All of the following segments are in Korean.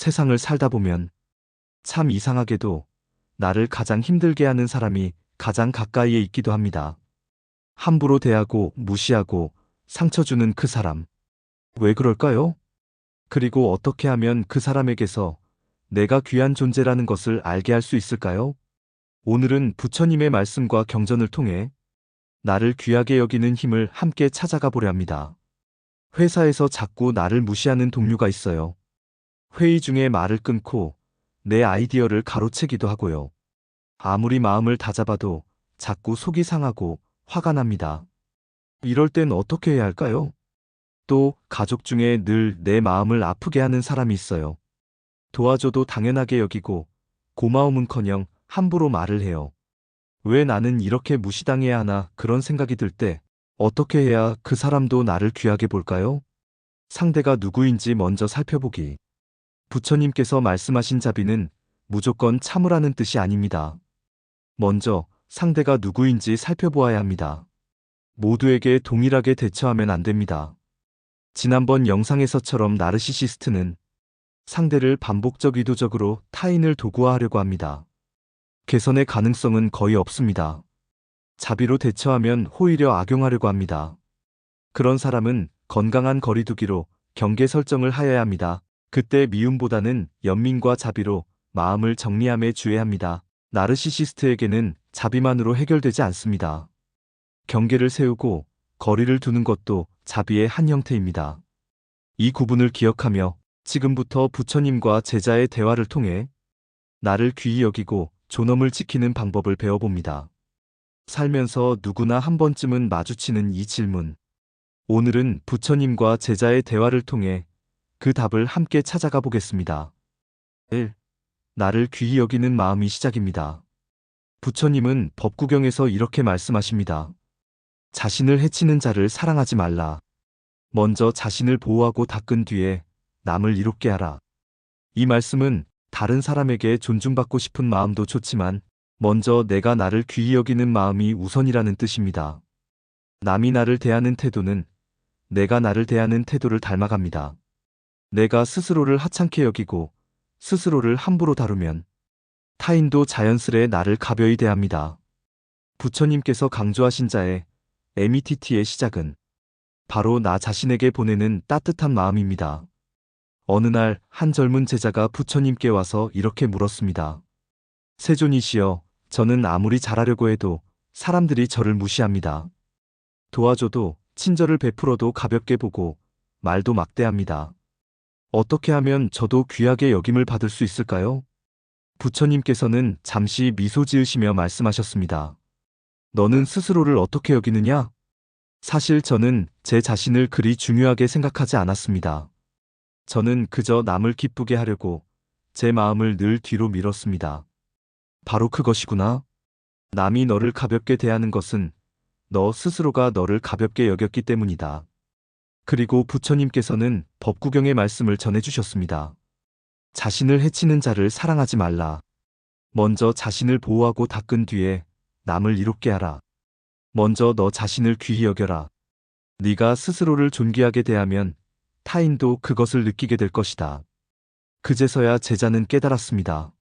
세상을 살다 보면 참 이상하게도 나를 가장 힘들게 하는 사람이 가장 가까이에 있기도 합니다. 함부로 대하고 무시하고 상처 주는 그 사람. 왜 그럴까요? 그리고 어떻게 하면 그 사람에게서 내가 귀한 존재라는 것을 알게 할 수 있을까요? 오늘은 부처님의 말씀과 경전을 통해 나를 귀하게 여기는 힘을 함께 찾아가 보려 합니다. 회사에서 자꾸 나를 무시하는 동료가 있어요. 회의 중에 말을 끊고 내 아이디어를 가로채기도 하고요. 아무리 마음을 다잡아도 자꾸 속이 상하고 화가 납니다. 이럴 땐 어떻게 해야 할까요? 또 가족 중에 늘 내 마음을 아프게 하는 사람이 있어요. 도와줘도 당연하게 여기고 고마움은커녕 함부로 말을 해요. 왜 나는 이렇게 무시당해야 하나 그런 생각이 들 때 어떻게 해야 그 사람도 나를 귀하게 볼까요? 상대가 누구인지 먼저 살펴보기. 부처님께서 말씀하신 자비는 무조건 참으라는 뜻이 아닙니다. 먼저 상대가 누구인지 살펴보아야 합니다. 모두에게 동일하게 대처하면 안 됩니다. 지난번 영상에서처럼 나르시시스트는 상대를 반복적 의도적으로 타인을 도구화하려고 합니다. 개선의 가능성은 거의 없습니다. 자비로 대처하면 오히려 악용하려고 합니다. 그런 사람은 건강한 거리두기로 경계 설정을 하여야 합니다. 그때 미움보다는 연민과 자비로 마음을 정리함에 주의해야 합니다. 나르시시스트에게는 자비만으로 해결되지 않습니다. 경계를 세우고 거리를 두는 것도 자비의 한 형태입니다. 이 구분을 기억하며 지금부터 부처님과 제자의 대화를 통해 나를 귀히 여기고 존엄을 지키는 방법을 배워봅니다. 살면서 누구나 한 번쯤은 마주치는 이 질문. 오늘은 부처님과 제자의 대화를 통해 그 답을 함께 찾아가 보겠습니다. 1. 나를 귀히 여기는 마음이 시작입니다. 부처님은 법구경에서 이렇게 말씀하십니다. 자신을 해치는 자를 사랑하지 말라. 먼저 자신을 보호하고 닦은 뒤에 남을 이롭게 하라. 이 말씀은 다른 사람에게 존중받고 싶은 마음도 좋지만 먼저 내가 나를 귀히 여기는 마음이 우선이라는 뜻입니다. 남이 나를 대하는 태도는 내가 나를 대하는 태도를 닮아갑니다. 내가 스스로를 하찮게 여기고 스스로를 함부로 다루면 타인도 자연스레 나를 가벼이 대합니다. 부처님께서 강조하신 자의 METT의 시작은 바로 나 자신에게 보내는 따뜻한 마음입니다. 어느 날 한 젊은 제자가 부처님께 와서 이렇게 물었습니다. 세존이시여, 저는 아무리 잘하려고 해도 사람들이 저를 무시합니다. 도와줘도 친절을 베풀어도 가볍게 보고 말도 막대합니다. 어떻게 하면 저도 귀하게 여김을 받을 수 있을까요? 부처님께서는 잠시 미소 지으시며 말씀하셨습니다. 너는 스스로를 어떻게 여기느냐? 사실 저는 제 자신을 그리 중요하게 생각하지 않았습니다. 저는 그저 남을 기쁘게 하려고 제 마음을 늘 뒤로 밀었습니다. 바로 그것이구나. 남이 너를 가볍게 대하는 것은 너 스스로가 너를 가볍게 여겼기 때문이다. 그리고 부처님께서는 법구경의 말씀을 전해주셨습니다. 자신을 해치는 자를 사랑하지 말라. 먼저 자신을 보호하고 닦은 뒤에 남을 이롭게 하라. 먼저 너 자신을 귀히 여겨라. 네가 스스로를 존귀하게 대하면 타인도 그것을 느끼게 될 것이다. 그제서야 제자는 깨달았습니다.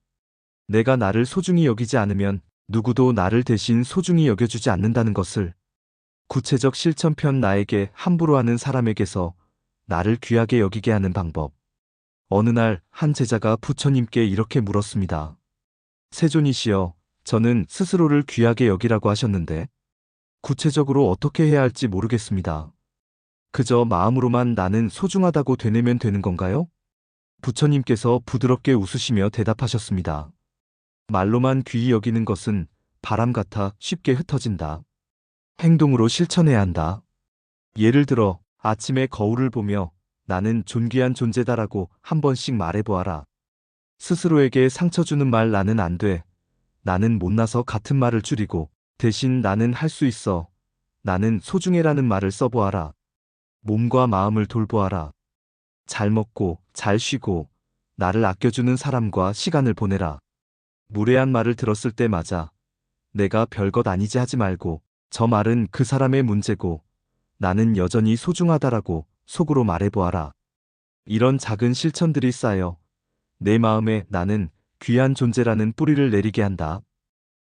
내가 나를 소중히 여기지 않으면 누구도 나를 대신 소중히 여겨주지 않는다는 것을. 구체적 실천편 나에게 함부로 하는 사람에게서 나를 귀하게 여기게 하는 방법. 어느 날 한 제자가 부처님께 이렇게 물었습니다. 세존이시여, 저는 스스로를 귀하게 여기라고 하셨는데 구체적으로 어떻게 해야 할지 모르겠습니다. 그저 마음으로만 나는 소중하다고 되뇌면 되는 건가요? 부처님께서 부드럽게 웃으시며 대답하셨습니다. 말로만 귀히 여기는 것은 바람 같아 쉽게 흩어진다. 행동으로 실천해야 한다. 예를 들어 아침에 거울을 보며 나는 존귀한 존재다라고 한 번씩 말해보아라. 스스로에게 상처 주는 말 나는 안 돼. 나는 못나서 같은 말을 줄이고 대신 나는 할 수 있어. 나는 소중해라는 말을 써보아라. 몸과 마음을 돌보아라. 잘 먹고 잘 쉬고 나를 아껴주는 사람과 시간을 보내라. 무례한 말을 들었을 때마다 내가 별것 아니지 하지 말고 저 말은 그 사람의 문제고 나는 여전히 소중하다라고 속으로 말해보아라. 이런 작은 실천들이 쌓여 내 마음에 나는 귀한 존재라는 뿌리를 내리게 한다.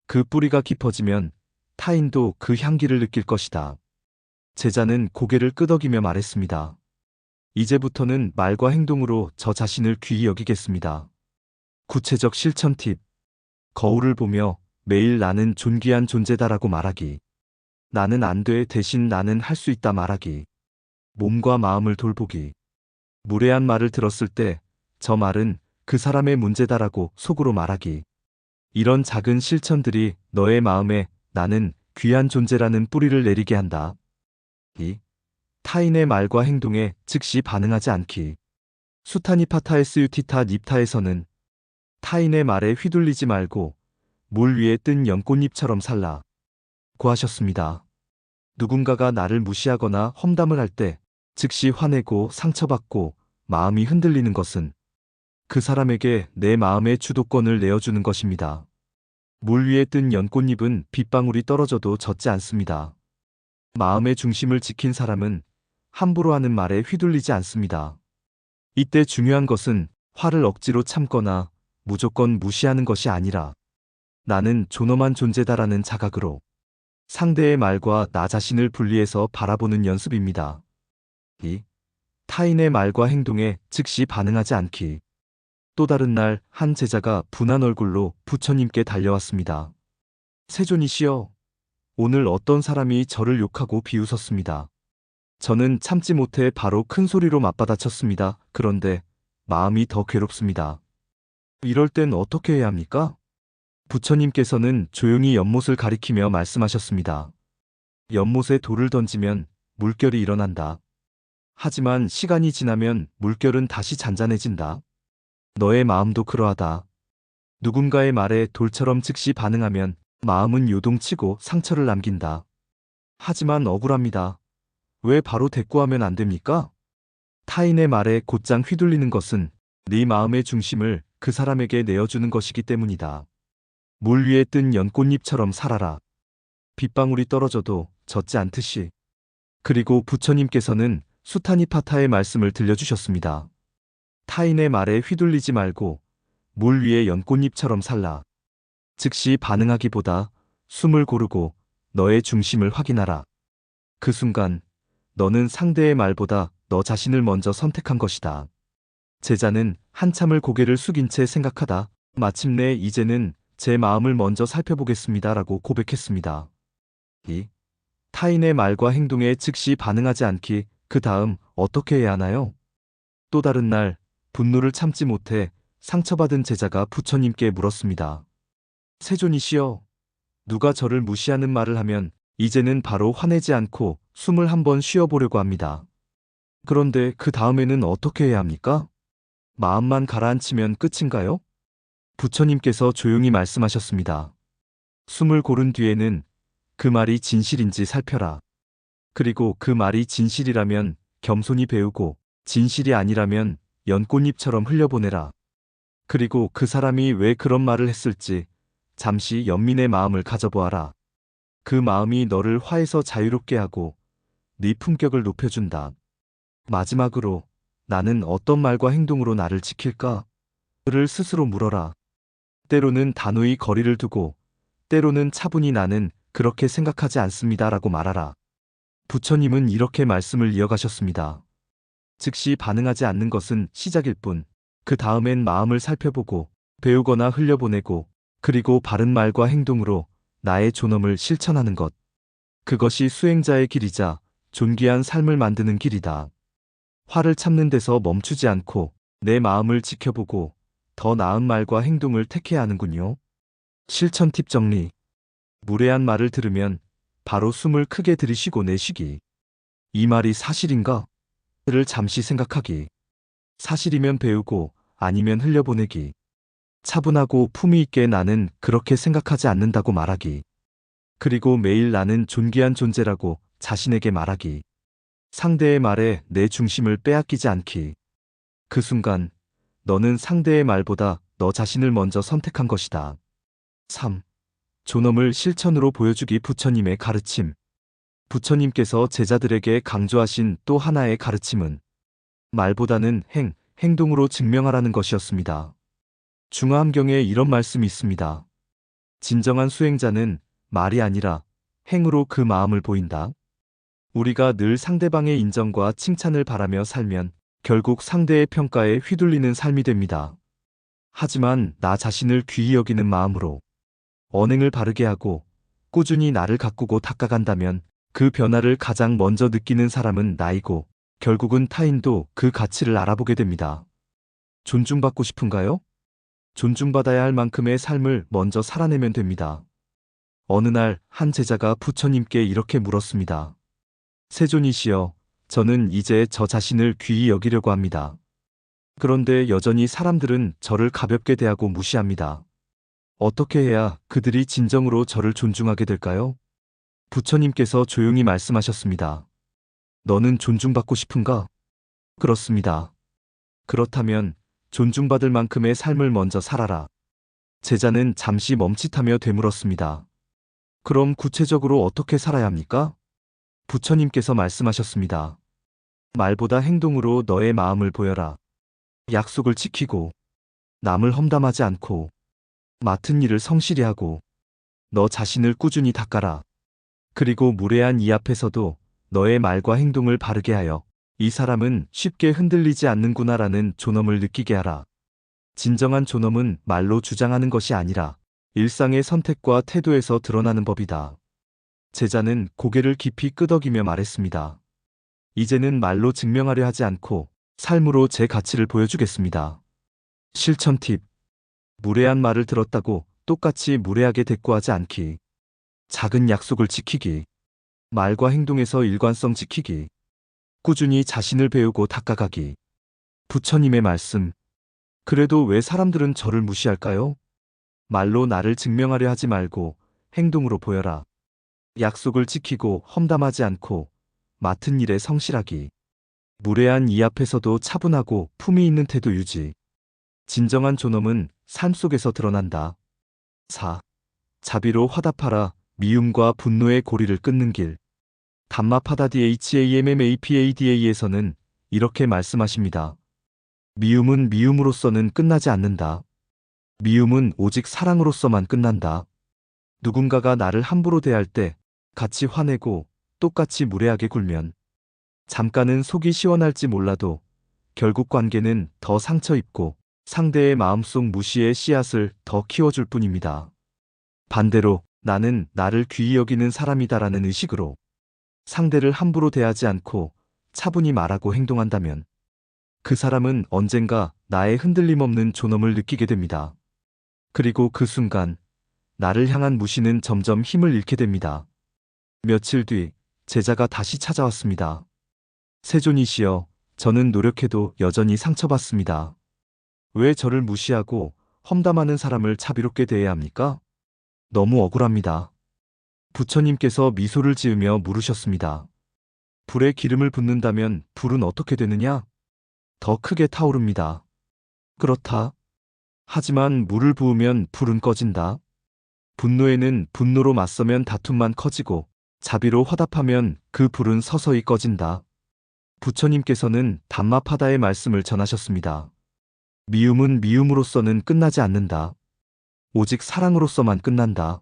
그 뿌리가 깊어지면 타인도 그 향기를 느낄 것이다. 제자는 고개를 끄덕이며 말했습니다. 이제부터는 말과 행동으로 저 자신을 귀히 여기겠습니다. 구체적 실천 팁. 거울을 보며 매일 나는 존귀한 존재다라고 말하기. 나는 안 돼 대신 나는 할 수 있다 말하기. 몸과 마음을 돌보기. 무례한 말을 들었을 때 저 말은 그 사람의 문제다라고 속으로 말하기. 이런 작은 실천들이 너의 마음에 나는 귀한 존재라는 뿌리를 내리게 한다. 2. 타인의 말과 행동에 즉시 반응하지 않기. 수타니파타에스 유티타 닙타에서는 타인의 말에 휘둘리지 말고 물 위에 뜬 연꽃잎처럼 살라 고 하셨습니다. 누군가가 나를 무시하거나 험담을 할 때 즉시 화내고 상처받고 마음이 흔들리는 것은 그 사람에게 내 마음의 주도권을 내어주는 것입니다. 물 위에 뜬 연꽃잎은 빗방울이 떨어져도 젖지 않습니다. 마음의 중심을 지킨 사람은 함부로 하는 말에 휘둘리지 않습니다. 이때 중요한 것은 화를 억지로 참거나 무조건 무시하는 것이 아니라 나는 존엄한 존재다라는 자각으로 상대의 말과 나 자신을 분리해서 바라보는 연습입니다. 2. 타인의 말과 행동에 즉시 반응하지 않기. 또 다른 날 한 제자가 분한 얼굴로 부처님께 달려왔습니다. 세존이시여, 오늘 어떤 사람이 저를 욕하고 비웃었습니다. 저는 참지 못해 바로 큰 소리로 맞받아쳤습니다. 그런데 마음이 더 괴롭습니다. 이럴 땐 어떻게 해야 합니까? 부처님께서는 조용히 연못을 가리키며 말씀하셨습니다. 연못에 돌을 던지면 물결이 일어난다. 하지만 시간이 지나면 물결은 다시 잔잔해진다. 너의 마음도 그러하다. 누군가의 말에 돌처럼 즉시 반응하면 마음은 요동치고 상처를 남긴다. 하지만 억울합니다. 왜 바로 대꾸하면 안 됩니까? 타인의 말에 곧장 휘둘리는 것은 네 마음의 중심을 그 사람에게 내어주는 것이기 때문이다. 물 위에 뜬 연꽃잎처럼 살아라. 빗방울이 떨어져도 젖지 않듯이. 그리고 부처님께서는 수타니파타의 말씀을 들려주셨습니다. 타인의 말에 휘둘리지 말고 물 위에 연꽃잎처럼 살라. 즉시 반응하기보다 숨을 고르고 너의 중심을 확인하라. 그 순간 너는 상대의 말보다 너 자신을 먼저 선택한 것이다. 제자는 한참을 고개를 숙인 채 생각하다 마침내 이제는 제 마음을 먼저 살펴보겠습니다라고 고백했습니다. 2. 타인의 말과 행동에 즉시 반응하지 않기. 그 다음 어떻게 해야 하나요? 또 다른 날 분노를 참지 못해 상처받은 제자가 부처님께 물었습니다. 세존이시여, 누가 저를 무시하는 말을 하면 이제는 바로 화내지 않고 숨을 한번 쉬어보려고 합니다. 그런데 그 다음에는 어떻게 해야 합니까? 마음만 가라앉히면 끝인가요? 부처님께서 조용히 말씀하셨습니다. 숨을 고른 뒤에는 그 말이 진실인지 살펴라. 그리고 그 말이 진실이라면 겸손히 배우고 진실이 아니라면 연꽃잎처럼 흘려보내라. 그리고 그 사람이 왜 그런 말을 했을지 잠시 연민의 마음을 가져보아라. 그 마음이 너를 화에서 자유롭게 하고 네 품격을 높여준다. 마지막으로 나는 어떤 말과 행동으로 나를 지킬까? 를 스스로 물어라. 때로는 단호히 거리를 두고 때로는 차분히 나는 그렇게 생각하지 않습니다라고 말하라. 부처님은 이렇게 말씀을 이어가셨습니다. 즉시 반응하지 않는 것은 시작일 뿐, 그 다음엔 마음을 살펴보고 배우거나 흘려보내고 그리고 바른 말과 행동으로 나의 존엄을 실천하는 것. 그것이 수행자의 길이자 존귀한 삶을 만드는 길이다. 화를 참는 데서 멈추지 않고 내 마음을 지켜보고 더 나은 말과 행동을 택해야 하는군요. 실천 팁 정리. 무례한 말을 들으면 바로 숨을 크게 들이쉬고 내쉬기. 이 말이 사실인가? 를 잠시 생각하기. 사실이면 배우고 아니면 흘려보내기. 차분하고 품위 있게 나는 그렇게 생각하지 않는다고 말하기. 그리고 매일 나는 존귀한 존재라고 자신에게 말하기. 상대의 말에 내 중심을 빼앗기지 않기. 그 순간 너는 상대의 말보다 너 자신을 먼저 선택한 것이다. 3. 존엄을 실천으로 보여주기. 부처님의 가르침. 부처님께서 제자들에게 강조하신 또 하나의 가르침은 말보다는 행동으로 증명하라는 것이었습니다. 중화함경에 이런 말씀이 있습니다. 진정한 수행자는 말이 아니라 행으로 그 마음을 보인다. 우리가 늘 상대방의 인정과 칭찬을 바라며 살면 결국 상대의 평가에 휘둘리는 삶이 됩니다. 하지만 나 자신을 귀히 여기는 마음으로 언행을 바르게 하고 꾸준히 나를 가꾸고 닦아간다면 그 변화를 가장 먼저 느끼는 사람은 나이고 결국은 타인도 그 가치를 알아보게 됩니다. 존중받고 싶은가요? 존중받아야 할 만큼의 삶을 먼저 살아내면 됩니다. 어느 날 한 제자가 부처님께 이렇게 물었습니다. 세존이시여, 저는 이제 저 자신을 귀히 여기려고 합니다. 그런데 여전히 사람들은 저를 가볍게 대하고 무시합니다. 어떻게 해야 그들이 진정으로 저를 존중하게 될까요? 부처님께서 조용히 말씀하셨습니다. 너는 존중받고 싶은가? 그렇습니다. 그렇다면 존중받을 만큼의 삶을 먼저 살아라. 제자는 잠시 멈칫하며 되물었습니다. 그럼 구체적으로 어떻게 살아야 합니까? 부처님께서 말씀하셨습니다. 말보다 행동으로 너의 마음을 보여라. 약속을 지키고, 남을 험담하지 않고, 맡은 일을 성실히 하고, 너 자신을 꾸준히 닦아라. 그리고 무례한 이 앞에서도 너의 말과 행동을 바르게 하여 이 사람은 쉽게 흔들리지 않는구나라는 존엄을 느끼게 하라. 진정한 존엄은 말로 주장하는 것이 아니라 일상의 선택과 태도에서 드러나는 법이다. 제자는 고개를 깊이 끄덕이며 말했습니다. 이제는 말로 증명하려 하지 않고 삶으로 제 가치를 보여주겠습니다. 실천 팁. 무례한 말을 들었다고 똑같이 무례하게 대꾸하지 않기. 작은 약속을 지키기. 말과 행동에서 일관성 지키기. 꾸준히 자신을 배우고 닦아가기. 부처님의 말씀. 그래도 왜 사람들은 저를 무시할까요? 말로 나를 증명하려 하지 말고 행동으로 보여라. 약속을 지키고 험담하지 않고 맡은 일에 성실하기. 무례한 이 앞에서도 차분하고 품위 있는 태도 유지. 진정한 존엄은 삶 속에서 드러난다. 4. 자비로 화답하라. 미움과 분노의 고리를 끊는 길. 담마파다DHAMMAPADA에서는 이렇게 말씀하십니다. 미움은 미움으로서는 끝나지 않는다. 미움은 오직 사랑으로서만 끝난다. 누군가가 나를 함부로 대할 때 같이 화내고 똑같이 무례하게 굴면 잠깐은 속이 시원할지 몰라도 결국 관계는 더 상처 입고 상대의 마음속 무시의 씨앗을 더 키워줄 뿐입니다. 반대로 나는 나를 귀히 여기는 사람이다라는 의식으로 상대를 함부로 대하지 않고 차분히 말하고 행동한다면 그 사람은 언젠가 나의 흔들림 없는 존엄을 느끼게 됩니다. 그리고 그 순간 나를 향한 무시는 점점 힘을 잃게 됩니다. 며칠 뒤 제자가 다시 찾아왔습니다. 세존이시여, 저는 노력해도 여전히 상처받습니다. 왜 저를 무시하고 험담하는 사람을 자비롭게 대해야 합니까? 너무 억울합니다. 부처님께서 미소를 지으며 물으셨습니다. 불에 기름을 붓는다면 불은 어떻게 되느냐? 더 크게 타오릅니다. 그렇다. 하지만 물을 부으면 불은 꺼진다. 분노에는 분노로 맞서면 다툼만 커지고 자비로 화답하면 그 불은 서서히 꺼진다. 부처님께서는 담마파다의 말씀을 전하셨습니다. 미움은 미움으로서는 끝나지 않는다. 오직 사랑으로서만 끝난다.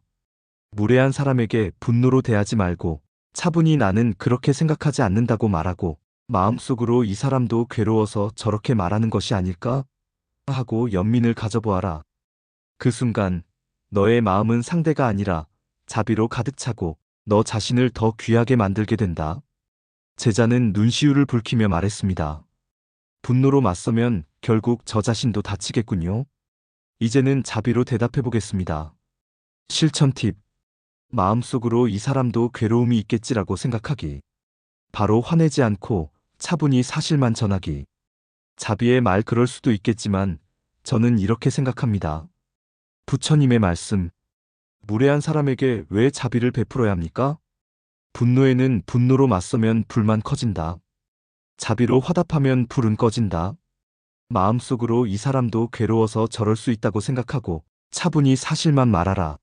무례한 사람에게 분노로 대하지 말고 차분히 나는 그렇게 생각하지 않는다고 말하고 마음속으로 이 사람도 괴로워서 저렇게 말하는 것이 아닐까? 하고 연민을 가져보아라. 그 순간 너의 마음은 상대가 아니라 자비로 가득 차고 너 자신을 더 귀하게 만들게 된다. 제자는 눈시울을 붉히며 말했습니다. 분노로 맞서면 결국 저 자신도 다치겠군요. 이제는 자비로 대답해 보겠습니다. 실천 팁. 마음속으로 이 사람도 괴로움이 있겠지라고 생각하기. 바로 화내지 않고 차분히 사실만 전하기. 자비의 말 그럴 수도 있겠지만 저는 이렇게 생각합니다. 부처님의 말씀. 무례한 사람에게 왜 자비를 베풀어야 합니까? 분노에는 분노로 맞서면 불만 커진다. 자비로 화답하면 불은 꺼진다. 마음속으로 이 사람도 괴로워서 저럴 수 있다고 생각하고 차분히 사실만 말하라.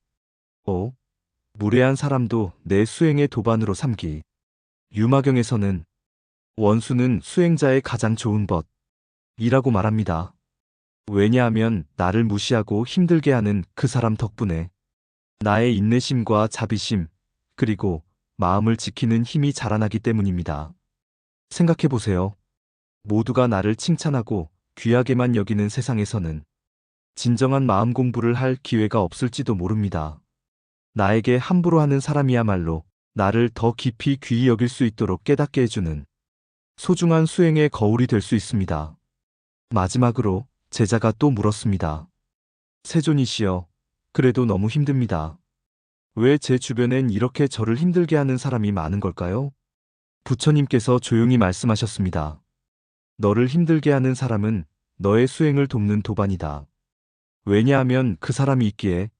5. 무례한 사람도 내 수행의 도반으로 삼기. 유마경에서는 원수는 수행자의 가장 좋은 벗이라고 말합니다. 왜냐하면 나를 무시하고 힘들게 하는 그 사람 덕분에 나의 인내심과 자비심, 그리고 마음을 지키는 힘이 자라나기 때문입니다. 생각해 보세요. 모두가 나를 칭찬하고 귀하게만 여기는 세상에서는 진정한 마음 공부를 할 기회가 없을지도 모릅니다. 나에게 함부로 하는 사람이야말로 나를 더 깊이 귀히 여길 수 있도록 깨닫게 해주는 소중한 수행의 거울이 될 수 있습니다. 마지막으로 제자가 또 물었습니다. 세존이시여, 그래도 너무 힘듭니다. 왜 제 주변엔 이렇게 저를 힘들게 하는 사람이 많은 걸까요? 부처님께서 조용히 말씀하셨습니다. 너를 힘들게 하는 사람은 너의 수행을 돕는 도반이다. 왜냐하면 그 사람이 있기에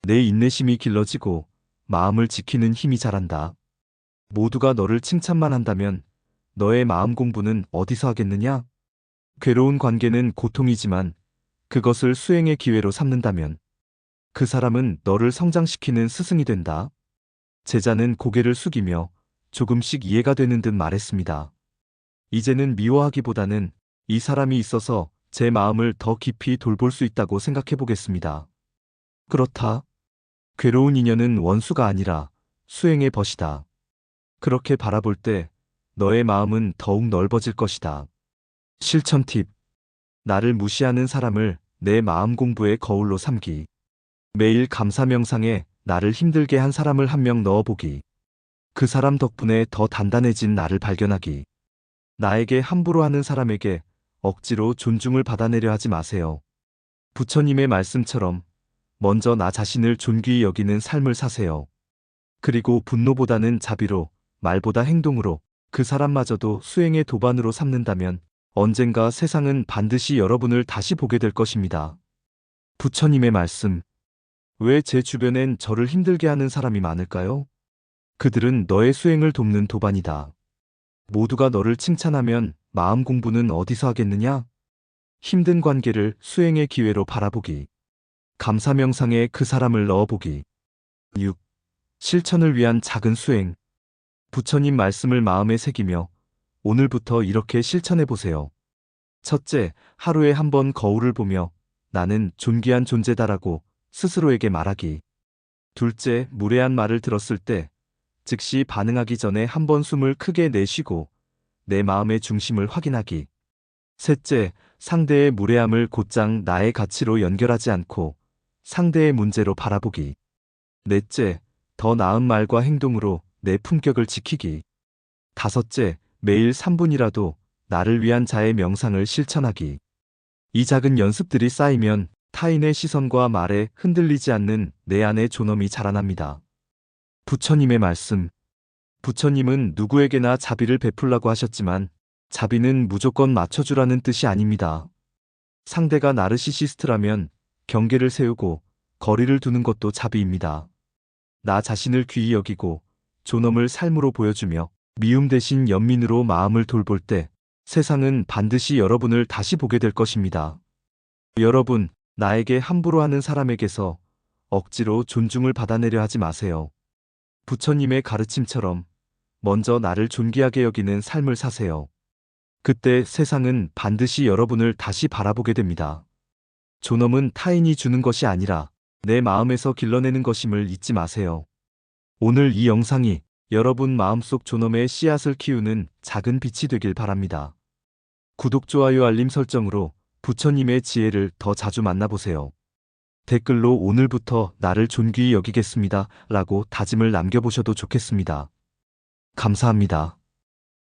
내 인내심이 길러지고 마음을 지키는 힘이 자란다. 모두가 너를 칭찬만 한다면 너의 마음 공부는 어디서 하겠느냐? 괴로운 관계는 고통이지만 그것을 수행의 기회로 삼는다면 그 사람은 너를 성장시키는 스승이 된다. 제자는 고개를 숙이며 조금씩 이해가 되는 듯 말했습니다. 이제는 미워하기보다는 이 사람이 있어서 제 마음을 더 깊이 돌볼 수 있다고 생각해 보겠습니다. 그렇다. 괴로운 인연은 원수가 아니라 수행의 벗이다. 그렇게 바라볼 때 너의 마음은 더욱 넓어질 것이다. 실천 팁. 나를 무시하는 사람을 내 마음 공부의 거울로 삼기. 매일 감사 명상에 나를 힘들게 한 사람을 한 명 넣어보기. 그 사람 덕분에 더 단단해진 나를 발견하기. 나에게 함부로 하는 사람에게 억지로 존중을 받아내려 하지 마세요. 부처님의 말씀처럼 먼저 나 자신을 존귀히 여기는 삶을 사세요. 그리고 분노보다는 자비로, 말보다 행동으로 그 사람마저도 수행의 도반으로 삼는다면 언젠가 세상은 반드시 여러분을 다시 보게 될 것입니다. 부처님의 말씀. 왜 제 주변엔 저를 힘들게 하는 사람이 많을까요? 그들은 너의 수행을 돕는 도반이다. 모두가 너를 칭찬하면 마음 공부는 어디서 하겠느냐? 힘든 관계를 수행의 기회로 바라보기. 감사 명상에 그 사람을 넣어보기. 6. 실천을 위한 작은 수행. 부처님 말씀을 마음에 새기며 오늘부터 이렇게 실천해 보세요. 첫째, 하루에 한 번 거울을 보며 나는 존귀한 존재다라고 스스로에게 말하기. 둘째, 무례한 말을 들었을 때 즉시 반응하기 전에 한 번 숨을 크게 내쉬고 내 마음의 중심을 확인하기. 셋째, 상대의 무례함을 곧장 나의 가치로 연결하지 않고 상대의 문제로 바라보기. 넷째, 더 나은 말과 행동으로 내 품격을 지키기. 다섯째, 매일 3분이라도 나를 위한 자의 명상을 실천하기. 이 작은 연습들이 쌓이면 타인의 시선과 말에 흔들리지 않는 내 안의 존엄이 자라납니다. 부처님의 말씀. 부처님은 누구에게나 자비를 베풀라고 하셨지만 자비는 무조건 맞춰주라는 뜻이 아닙니다. 상대가 나르시시스트라면 경계를 세우고 거리를 두는 것도 자비입니다. 나 자신을 귀히 여기고 존엄을 삶으로 보여주며 미움 대신 연민으로 마음을 돌볼 때 세상은 반드시 여러분을 다시 보게 될 것입니다. 여러분, 나에게 함부로 하는 사람에게서 억지로 존중을 받아내려 하지 마세요. 부처님의 가르침처럼 먼저 나를 존귀하게 여기는 삶을 사세요. 그때 세상은 반드시 여러분을 다시 바라보게 됩니다. 존엄은 타인이 주는 것이 아니라 내 마음에서 길러내는 것임을 잊지 마세요. 오늘 이 영상이 여러분 마음속 존엄의 씨앗을 키우는 작은 빛이 되길 바랍니다. 구독, 좋아요, 알림 설정으로 부처님의 지혜를 더 자주 만나보세요. 댓글로 오늘부터 나를 존귀히 여기겠습니다 라고 다짐을 남겨보셔도 좋겠습니다. 감사합니다.